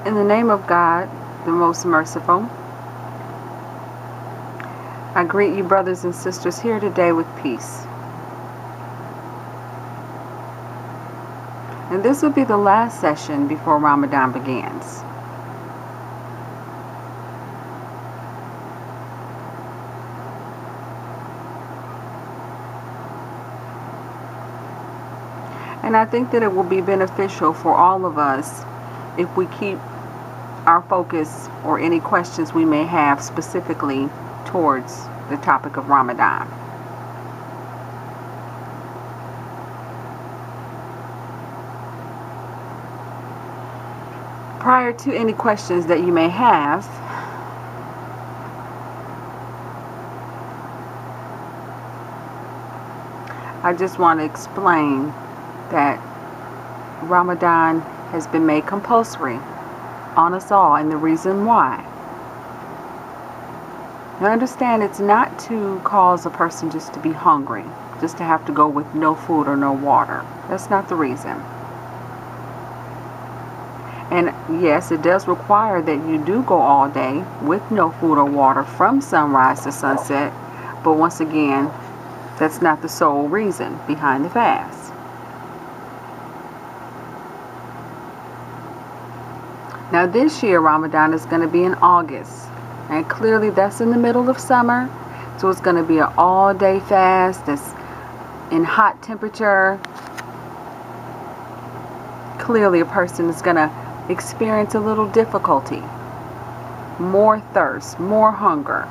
In the name of God, the most merciful, I greet you, brothers and sisters, here today with peace. And this will be the last session before Ramadan begins. And I think that it will be beneficial for all of us if we keep our focus or any questions we may have specifically towards the topic of Ramadan. Prior to any questions that you may have, I just want to explain that Ramadan has been made compulsory on us all, and the reason why. Now understand, it's not to cause a person just to be hungry, just to have to go with no food or no water. That's not the reason. And yes, it does require that you do go all day with no food or water from sunrise to sunset, but once again, that's not the sole reason behind the fast. Now this year Ramadan is going to be in August, and clearly that's in the middle of summer, so it's going to be an all-day fast that's in hot temperature. Clearly a person is going to experience a little difficulty, more thirst, more hunger.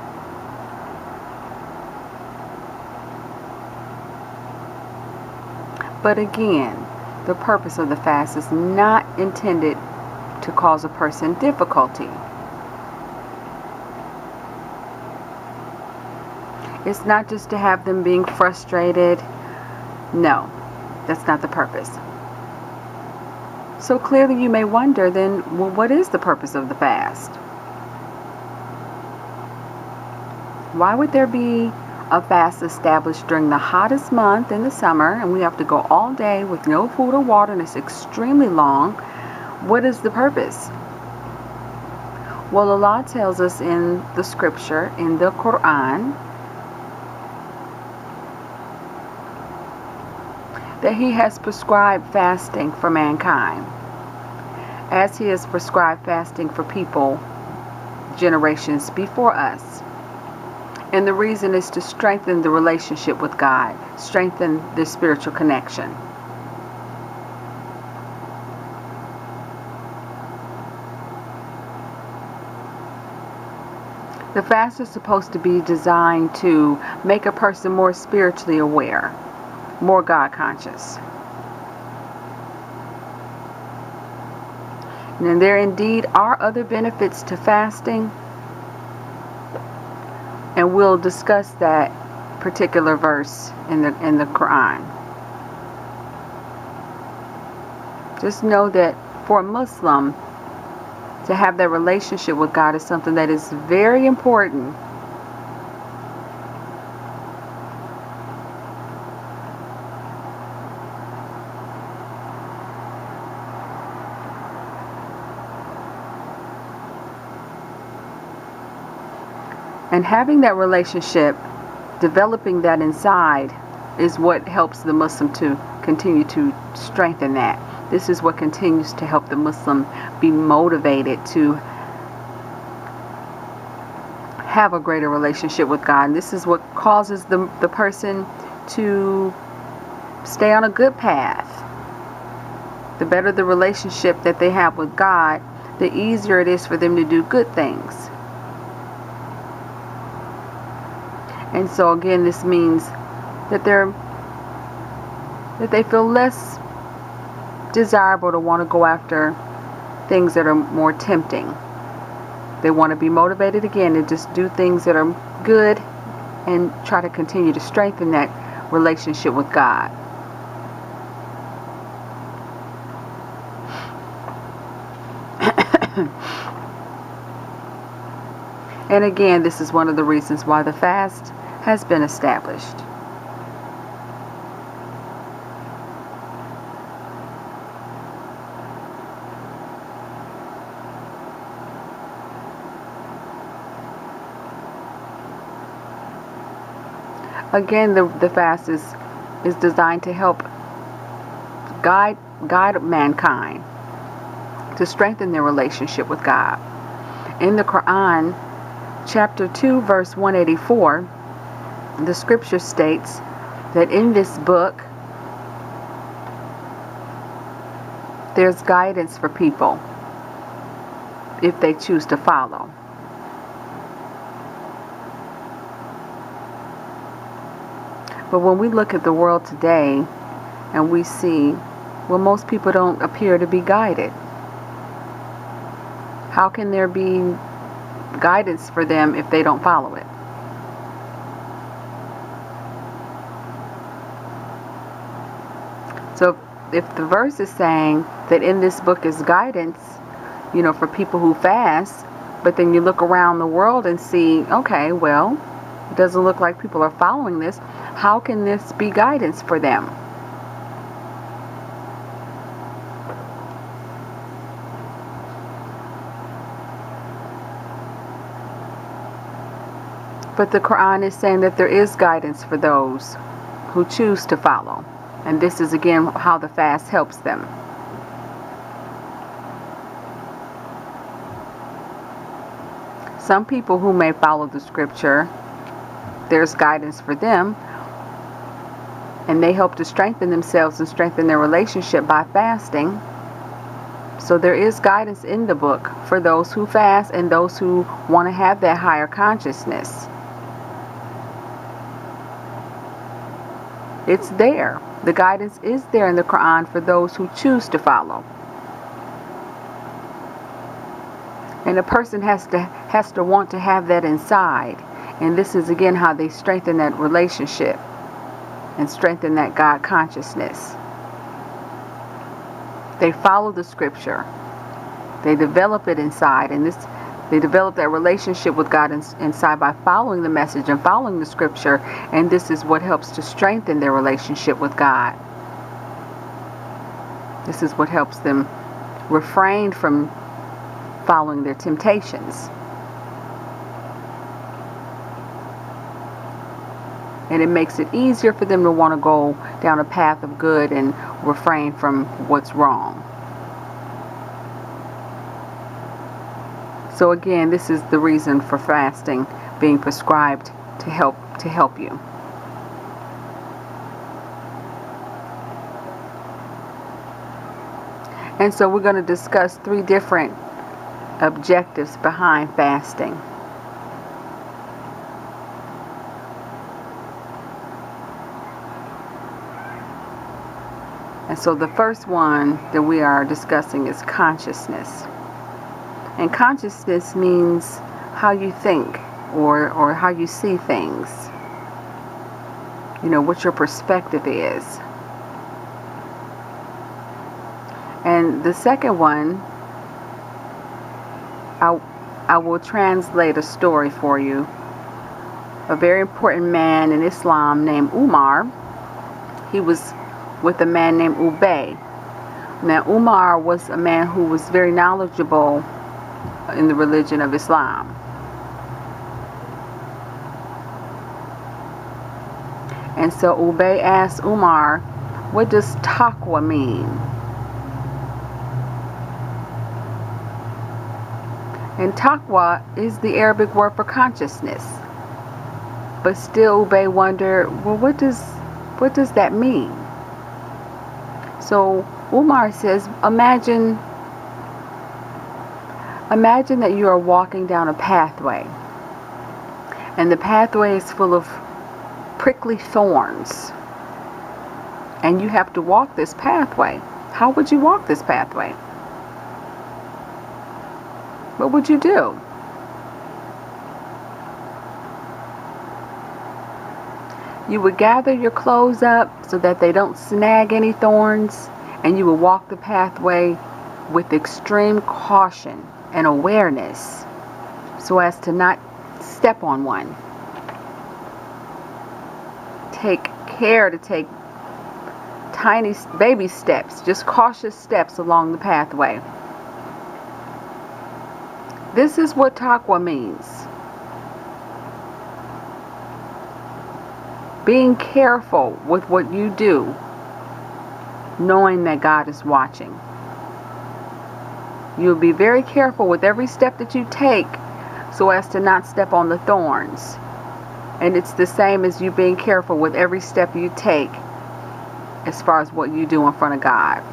But again, the purpose of the fast is not intended to cause a person difficulty. It's not just to have them being frustrated. No, that's not the purpose. So clearly you may wonder then, well, what is the purpose of the fast? Why would there be a fast established during the hottest month in the summer, and we have to go all day with no food or water, and it's extremely long? What is the purpose? Well, Allah tells us in the scripture, in the Quran, that He has prescribed fasting for mankind, as He has prescribed fasting for people generations before us. And the reason is to strengthen the relationship with God, strengthen the spiritual connection. The fast is supposed to be designed to make a person more spiritually aware, more God conscious. And there indeed are other benefits to fasting, and we'll discuss that particular verse in the Quran. Just know that for a Muslim, to have that relationship with God is something that is very important. And having that relationship, developing that inside, is what helps the Muslim to continue to strengthen that. This is what continues to help the Muslim be motivated to have a greater relationship with God. And this is what causes the person to stay on a good path. The better the relationship that they have with God, the easier it is for them to do good things. And so again, this means that they feel less desirable to want to go after things that are more tempting. They want to be motivated again to just do things that are good and try to continue to strengthen that relationship with God. And again, this is one of the reasons why the fast has been established. Again, the fast is designed to help guide mankind to strengthen their relationship with God. In the Quran, chapter 2, verse 184, the scripture states that in this book there's guidance for people if they choose to follow. But when we look at the world today and we see, well, most people don't appear to be guided. How can there be guidance for them if they don't follow it? So if the verse is saying that in this book is guidance, for people who fast, but then you look around the world and see, okay, well, it doesn't look like people are following this. How can this be guidance for them? But the Quran is saying that there is guidance for those who choose to follow. And this is again how the fast helps them. Some people who may follow the scripture, there's guidance for them, and they help to strengthen themselves and strengthen their relationship by fasting. So there is guidance in the book for those who fast and those who want to have that higher consciousness. It's there. The guidance is there in the Quran for those who choose to follow. And a person has to want to have that inside. And this is again how they strengthen that relationship and strengthen that God consciousness. They follow the scripture. They develop it inside, and they develop that relationship with God inside by following the message and following the scripture, and this is what helps to strengthen their relationship with God. This is what helps them refrain from following their temptations. And it makes it easier for them to want to go down a path of good and refrain from what's wrong. So again, this is the reason for fasting being prescribed to help you. And so we're going to discuss 3 different objectives behind fasting. And so the first one that we are discussing is consciousness. And consciousness means how you think or how you see things. What your perspective is. And the second one, I will translate a story for you. A very important man in Islam named Umar. He was with a man named Ubay. Now Umar was a man who was very knowledgeable in the religion of Islam. And so Ubay asked Umar, what does taqwa mean? And taqwa is the Arabic word for consciousness. But still Ubay wondered, well, what does that mean? So Umar says, imagine that you are walking down a pathway, and the pathway is full of prickly thorns, and you have to walk this pathway. How would you walk this pathway? What would you do? You would gather your clothes up so that they don't snag any thorns, and you would walk the pathway with extreme caution and awareness so as to not step on one. Take care to take tiny baby steps, just cautious steps along the pathway. This is what taqwa means. being careful with what you do, knowing that God is watching. You'll be very careful with every step that you take so as to not step on the thorns. And it's the same as you being careful with every step you take as far as what you do in front of God.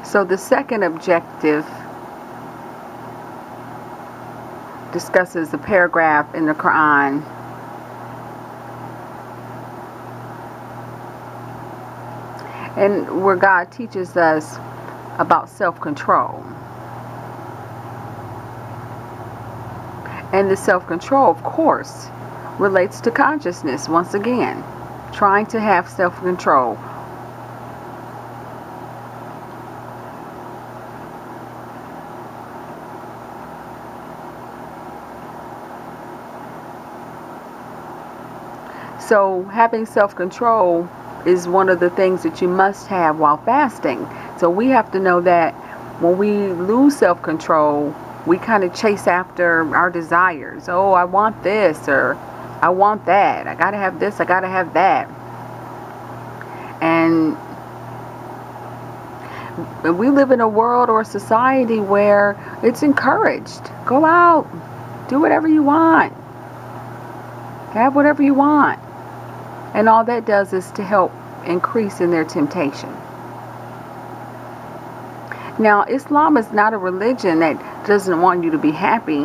So the second objective discusses the paragraph in the Quran and where God teaches us about self-control. And the self-control, of course, relates to consciousness once again. Trying to have self-control. So having self-control is one of the things that you must have while fasting. So we have to know that when we lose self-control, we kind of chase after our desires. Oh, I want this, or I want that. I gotta have this, I gotta have that. And we live in a world or a society where it's encouraged. Go out, do whatever you want, have whatever you want. And all that does is to help increase in their temptation. Now, Islam is not a religion that doesn't want you to be happy.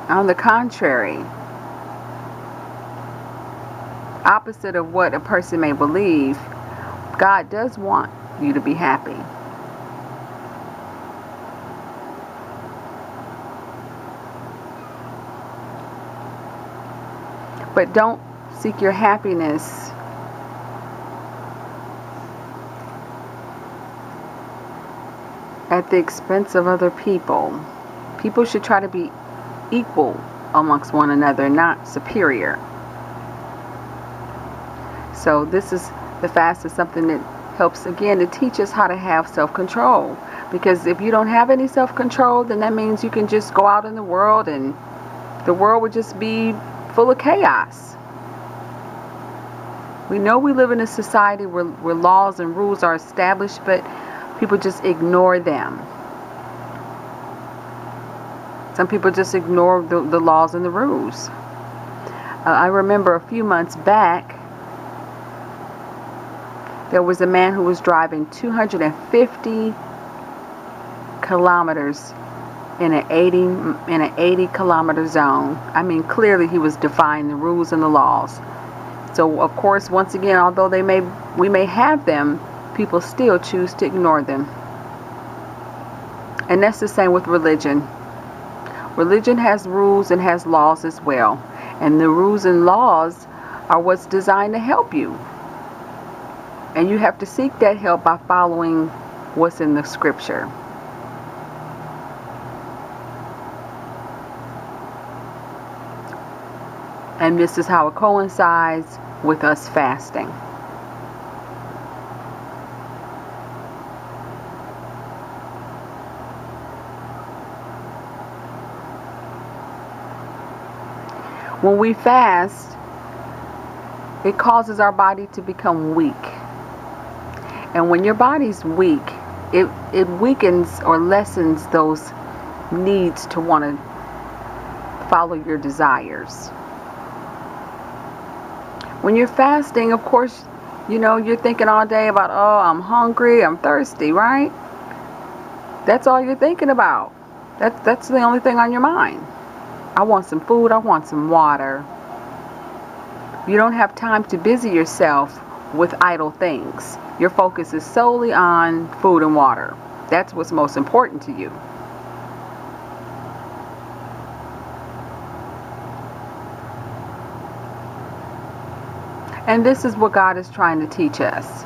On the contrary, opposite of what a person may believe, God does want you to be happy. But don't seek your happiness at the expense of other people. People should try to be equal amongst one another, not superior. So this is the fast is something that helps again to teach us how to have self-control. Because if you don't have any self-control, then that means you can just go out in the world and the world would just be full of chaos. We know we live in a society where laws and rules are established, but people just ignore them. Some people just ignore the laws and the rules. I remember a few months back, there was a man who was driving 250 kilometers in an 80 kilometer zone. I mean, clearly he was defying the rules and the laws. So of course, once again, although we may have them, people still choose to ignore them. And that's the same with religion. Religion has rules and has laws as well. And the rules and laws are what's designed to help you. And you have to seek that help by following what's in the scripture. And this is how it coincides with us fasting. When we fast, it causes our body to become weak. And when your body's weak, it weakens or lessens those needs to want to follow your desires. When you're fasting, of course, you're thinking all day about, oh, I'm hungry, I'm thirsty, right? That's all you're thinking about. That's the only thing on your mind. I want some food, I want some water. You don't have time to busy yourself with idle things. Your focus is solely on food and water. That's what's most important to you. And this is what God is trying to teach us.